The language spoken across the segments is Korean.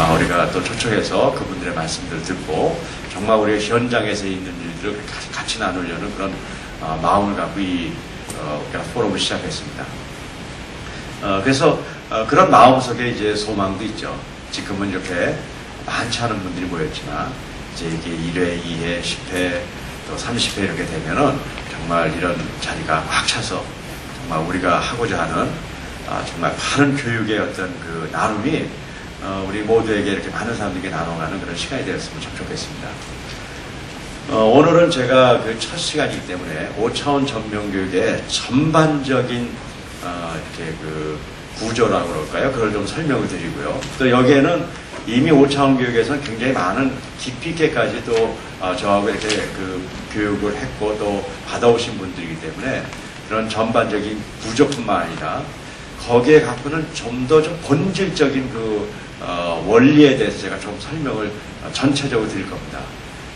우리가 또 초청해서 그분들의 말씀들을 듣고 정말 우리 현장에서 있는 일들을 같이 나누려는 그런 마음을 갖고 이 포럼을 시작했습니다. 그래서 그런 마음 속에 이제 소망도 있죠. 지금은 이렇게 많지 않은 분들이 모였지만 이제 이게 1회, 2회, 10회, 또 30회 이렇게 되면은 정말 이런 자리가 꽉 차서 정말 우리가 하고자 하는 정말 많은 교육의 어떤 그 나눔이 우리 모두에게 이렇게 많은 사람들에게 나눠가는 그런 시간이 되었으면 참 좋겠습니다. 오늘은 제가 그 첫 시간이기 때문에 5차원 전면교육의 전반적인 이렇게 그 구조라고 그럴까요? 그걸 좀 설명을 드리고요. 또 여기에는 이미 5차원 교육에서는 굉장히 많은 깊이 있게까지 또 저하고 이렇게 그 교육을 했고 또 받아오신 분들이기 때문에 그런 전반적인 구조뿐만 아니라 거기에 갖고는 좀 더 좀 본질적인 그 원리에 대해서 제가 좀 설명을 전체적으로 드릴 겁니다.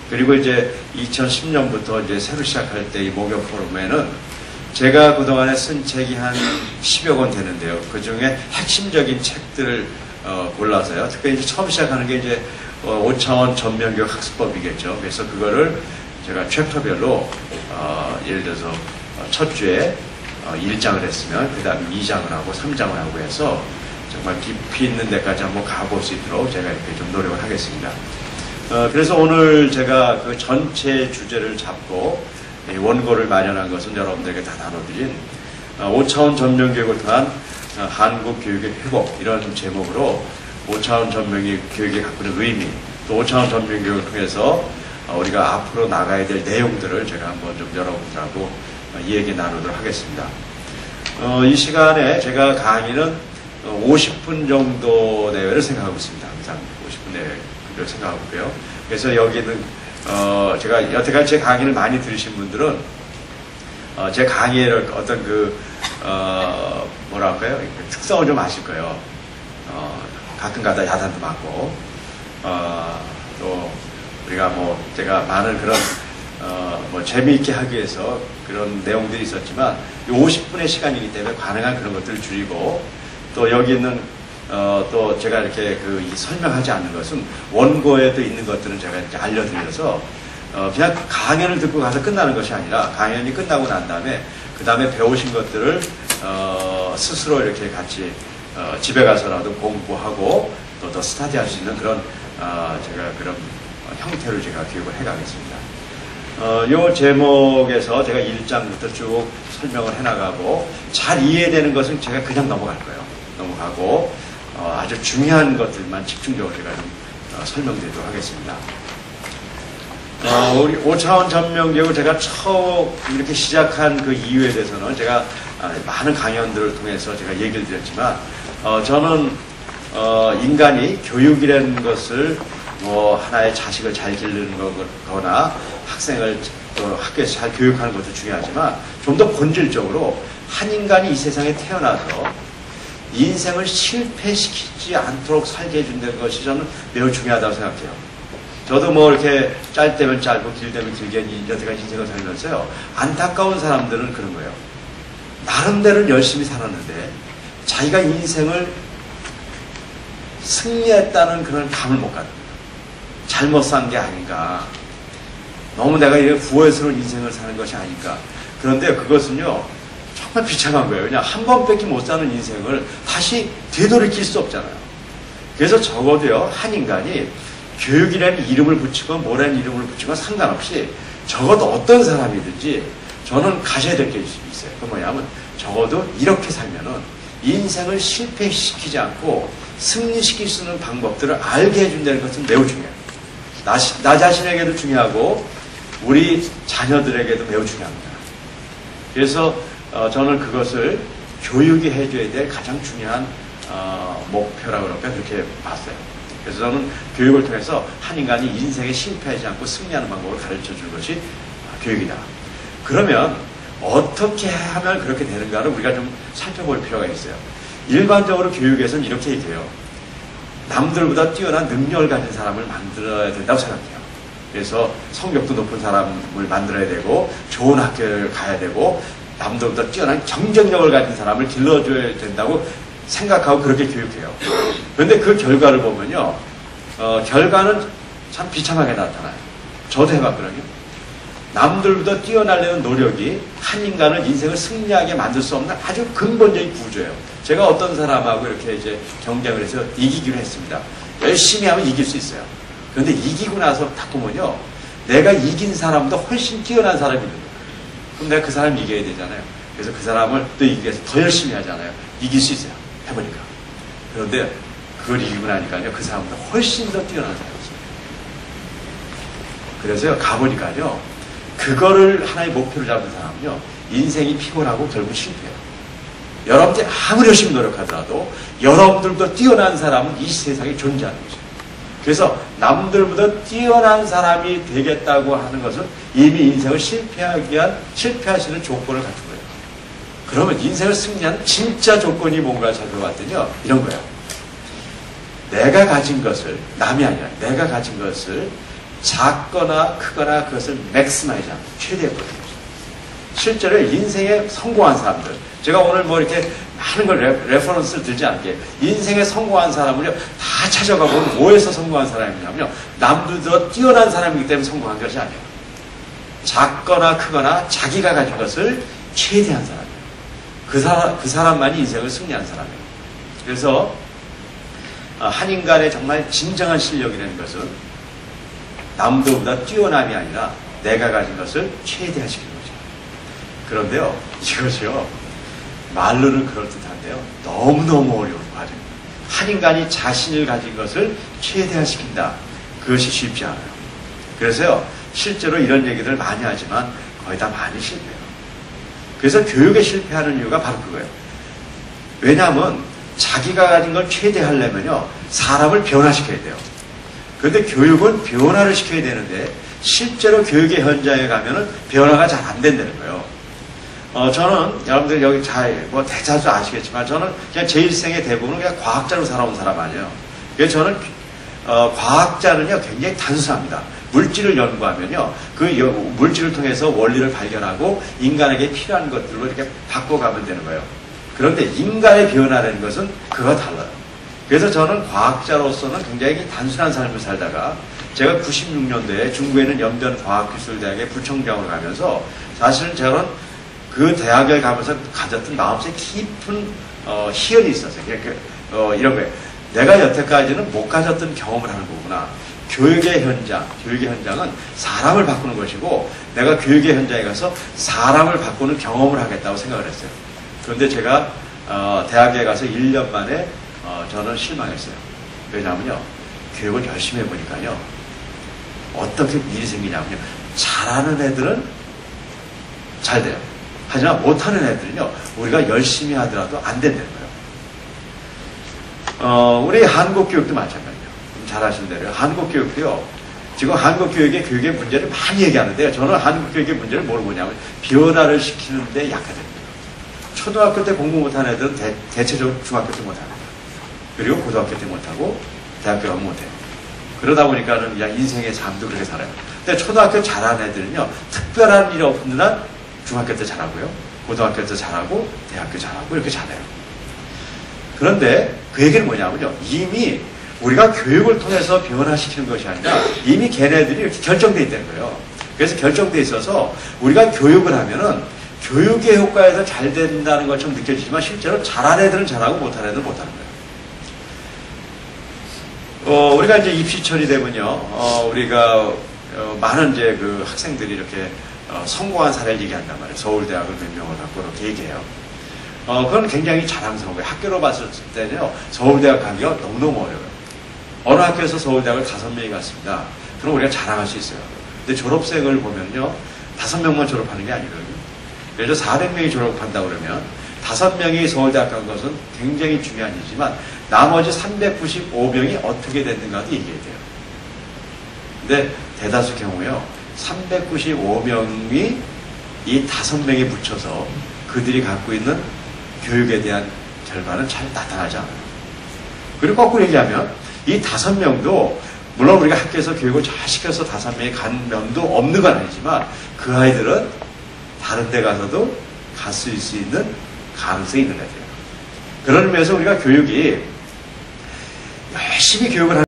그리고 이제 2010년부터 이제 새로 시작할 때 이 목요 포럼에는 제가 그동안에 쓴 책이 한 10여 권 되는데요. 그 중에 핵심적인 책들을 골라서요. 특별히 이제 처음 시작하는 게 이제 5차원 전면교육 학습법이겠죠. 그래서 그거를 제가 챕터별로 예를 들어서 첫 주에 1장을 했으면 그 다음에 2장을 하고 3장을 하고 해서 정말 깊이 있는 데까지 한번 가볼 수 있도록 제가 이렇게 좀 노력을 하겠습니다. 그래서 오늘 제가 그 전체 주제를 잡고 원고를 마련한 것은 여러분들에게 다 나눠드린 5차원 전면교육을 통한 한국 교육의 회복 이런 제목으로 5차원 전면교육이 갖고 있는 의미 또 5차원 전면교육을 통해서 우리가 앞으로 나가야 될 내용들을 제가 한번 좀 여러분들하고 이 얘기 나누도록 하겠습니다. 이 시간에 제가 강의는 50분 정도 내외를 생각하고 있습니다. 항상 50분 내외를 생각하고 있고요. 그래서 여기는 제가 여태까지 제 강의를 많이 들으신 분들은 제 강의의 어떤 그 뭐랄까요 특성을 좀 아실 거예요. 가끔가다 야단도 맞고 또 우리가 뭐 제가 많은 그런 뭐 재미있게 하기 위해서 그런 내용들이 있었지만 50분의 시간이기 때문에 가능한 그런 것들을 줄이고 또 여기 있는 또 제가 이렇게 설명하지 않는 것은 원고에도 있는 것들은 제가 이렇게 알려드려서 그냥 강연을 듣고 가서 끝나는 것이 아니라 강연이 끝나고 난 다음에 그 다음에 배우신 것들을 스스로 이렇게 같이 집에 가서라도 공부하고 또 더 스터디할 수 있는 그런 제가 그런 형태로 제가 교육을 해가겠습니다. 요 제목에서 제가 1장부터 쭉 설명을 해나가고 잘 이해되는 것은 제가 그냥 넘어갈 거예요. 넘어가고 아주 중요한 것들만 집중적으로 제가 좀 설명드리도록 하겠습니다. 우리 5차원 전면교육을 제가 처음 이렇게 시작한 그 이유에 대해서는 제가 많은 강연들을 통해서 제가 얘기를 드렸지만 저는 인간이 교육이라는 것을 뭐 하나의 자식을 잘 기르는 거거나 학생을 학교에서 잘 교육하는 것도 중요하지만 좀 더 본질적으로 한 인간이 이 세상에 태어나서 인생을 실패시키지 않도록 살게 해준다는 것이 저는 매우 중요하다고 생각해요. 저도 뭐 이렇게 짧다면 짧고 길다면 길게 여태까지 인생을 살면서요. 안타까운 사람들은 그런 거예요. 나름대로 열심히 살았는데 자기가 인생을 승리했다는 그런 감을 못 갖는 거예요. 잘못 산 게 아닌가. 너무 내가 이렇게 후회스러운 인생을 사는 것이 아닌가. 그런데 그것은요. 정말 비참한 거예요. 그냥 한 번밖에 못 사는 인생을 다시 되돌이킬 수 없잖아요. 그래서 적어도요. 한 인간이 교육이라는 이름을 붙이고 뭐라는 이름을 붙이고 상관없이 적어도 어떤 사람이든지 저는 가져야 될 게 있어요. 그 뭐냐면 적어도 이렇게 살면은 인생을 실패시키지 않고 승리시킬 수 있는 방법들을 알게 해준다는 것은 매우 중요해요. 나 자신에게도 중요하고 우리 자녀들에게도 매우 중요합니다. 그래서 저는 그것을 교육이 해줘야 될 가장 중요한 목표라고 그럴까 그렇게 봤어요. 그래서 저는 교육을 통해서 한 인간이 인생에 실패하지 않고 승리하는 방법을 가르쳐 줄 것이 교육이다. 그러면 어떻게 하면 그렇게 되는가를 우리가 좀 살펴볼 필요가 있어요. 일반적으로 교육에서는 이렇게 얘기해요. 남들보다 뛰어난 능력을 가진 사람을 만들어야 된다고 생각해요. 그래서 성격도 높은 사람을 만들어야 되고 좋은 학교를 가야 되고 남들보다 뛰어난 경쟁력을 가진 사람을 길러줘야 된다고 생각하고 그렇게 교육해요. 그런데 그 결과를 보면요. 결과는 참 비참하게 나타나요. 저도 해봤거든요. 남들보다 뛰어나려는 노력이 한 인간을 인생을 승리하게 만들 수 없는 아주 근본적인 구조예요. 제가 어떤 사람하고 이렇게 이제 경쟁을 해서 이기기로 했습니다. 열심히 하면 이길 수 있어요. 그런데 이기고 나서 딱 보면요, 내가 이긴 사람보다 훨씬 뛰어난 사람이 있는 거예요. 그럼 내가 그 사람 이겨야 되잖아요. 그래서 그 사람을 또 이기기 위해서 더 열심히 하잖아요. 이길 수 있어요. 해보니까. 그런데 그걸 이기고 나니까요, 그 사람보다 훨씬 더 뛰어난 사람이 있어요. 그래서요, 가보니까요, 그거를 하나의 목표를 잡은 사람은요, 인생이 피곤하고 결국 실패해요. 여러분들이 아무리 열심히 노력하더라도 여러분들보다 뛰어난 사람은 이 세상에 존재하는 거죠. 그래서 남들보다 뛰어난 사람이 되겠다고 하는 것은 이미 인생을 실패하기 위한, 실패하시는 조건을 갖춘 거예요. 그러면 인생을 승리하는 진짜 조건이 뭔가 살펴봤더니요, 이런 거예요. 내가 가진 것을, 남이 아니라 내가 가진 것을 작거나 크거나 그것을 맥스마이즈하는, 최대화하는 거죠. 실제로 인생에 성공한 사람들, 제가 오늘 뭐 이렇게 많은 걸 레퍼런스를 들지 않게, 인생에 성공한 사람을요, 다 찾아가보면 뭐에서 성공한 사람이냐면요, 남들보다 뛰어난 사람이기 때문에 성공한 것이 아니에요. 작거나 크거나 자기가 가진 것을 최대한 사람이에요. 그 사람만이 인생을 승리한 사람이에요. 그래서 한 인간의 정말 진정한 실력이라는 것은 남들보다 뛰어남이 아니라 내가 가진 것을 최대화시키는 거죠. 그런데요, 이것이요, 말로는 그럴듯한데요, 너무너무 어려운 과정입니다. 한 인간이 자신을 가진 것을 최대화시킨다. 그것이 쉽지 않아요. 그래서요, 실제로 이런 얘기들을 많이 하지만 거의 다 많이 실패해요. 그래서 교육에 실패하는 이유가 바로 그거예요. 왜냐하면 자기가 가진 걸 최대하려면요, 사람을 변화시켜야 돼요. 그런데 교육은 변화를 시켜야 되는데 실제로 교육의 현장에 가면은 변화가 잘 안 된다는 거예요. 저는 여러분들 여기 뭐 대체로 아시겠지만 저는 그냥 제 일생의 대부분은 그냥 과학자로 살아온 사람 아니에요. 그래서 저는 과학자는요, 굉장히 단순합니다. 물질을 연구하면요, 그 물질을 통해서 원리를 발견하고 인간에게 필요한 것들로 이렇게 바꿔가면 되는 거예요. 그런데 인간의 변화라는 것은 그거 달라요. 그래서 저는 과학자로서는 굉장히 단순한 삶을 살다가 제가 96년도에 중국에 있는 연변과학기술대학의 부총장으로 가면서 사실은 저는 그 대학에 가면서 가졌던 마음속에 깊은 희열이 있었어요. 이런 거예요. 내가 여태까지는 못 가졌던 경험을 하는 거구나. 교육의 현장은 사람을 바꾸는 것이고 내가 교육의 현장에 가서 사람을 바꾸는 경험을 하겠다고 생각을 했어요. 그런데 제가 대학에 가서 1년 만에 저는 실망했어요. 왜냐하면요, 교육을 열심히 해보니까요, 어떻게 일이 생기냐면요, 잘하는 애들은 잘 돼요. 하지만 못하는 애들은요, 우리가 열심히 하더라도 안 된다는 거예요. 우리 한국 교육도 마찬가지예요. 잘 아시는 대로요. 한국 교육도요, 지금 한국 교육의 문제를 많이 얘기하는데요, 저는 한국 교육의 문제를 뭘 보냐면 변화를 시키는데 약하답니다. 초등학교 때 공부 못하는 애들은 대체적으로 중학교 때 못합니다. 그리고 고등학교 때 못하고 대학교 가면 못해요. 그러다 보니까는 그냥 인생의 삶도 그렇게 살아요. 근데 초등학교 잘하는 애들은요, 특별한 일 없는 한 중학교 때 잘하고요, 고등학교 때 잘하고 대학교 잘하고 이렇게 잘해요. 그런데 그 얘기는 뭐냐면요, 이미 우리가 교육을 통해서 변화시키는 것이 아니라 이미 걔네들이 이렇게 결정되어 있다는 거예요. 그래서 결정되어 있어서 우리가 교육을 하면은 교육의 효과에서 잘 된다는 것처럼 느껴지지만 실제로 잘하는 애들은 잘하고 못하는 애들은 못하는 거예요. 우리가 이제 입시철이 되면요, 우리가 많은 이제 그 학생들이 이렇게 성공한 사례를 얘기한단 말이에요. 서울대학을 몇 명을 갖고 이렇게 얘기해요. 그건 굉장히 자랑스러운 거예요. 학교로 봤을 때는요, 서울대학 가기가 너무너무 어려워요. 어느 학교에서 서울대학을 5명이 갔습니다. 그럼 우리가 자랑할 수 있어요. 근데 졸업생을 보면요, 5명만 졸업하는 게 아니거든요. 예를 들어 400명이 졸업한다고 그러면 5명이 서울대학 간 것은 굉장히 중요한 일이지만 나머지 395명이 어떻게 됐는가도 얘기해야 돼요. 근데 대다수 경우에요, 395명이 이 5명에 붙여서 그들이 갖고 있는 교육에 대한 결과는 잘 나타나지 않아요. 그리고 거꾸로 얘기하면 이 5명도 물론 우리가 학교에서 교육을 잘 시켜서 5명이 간 면도 없는 건 아니지만 그 아이들은 다른 데 가서도 갔을 수 있는 가능성이 있는 애들이에요. 그런 의미에서 우리가 교육이 열심히 교육을 하는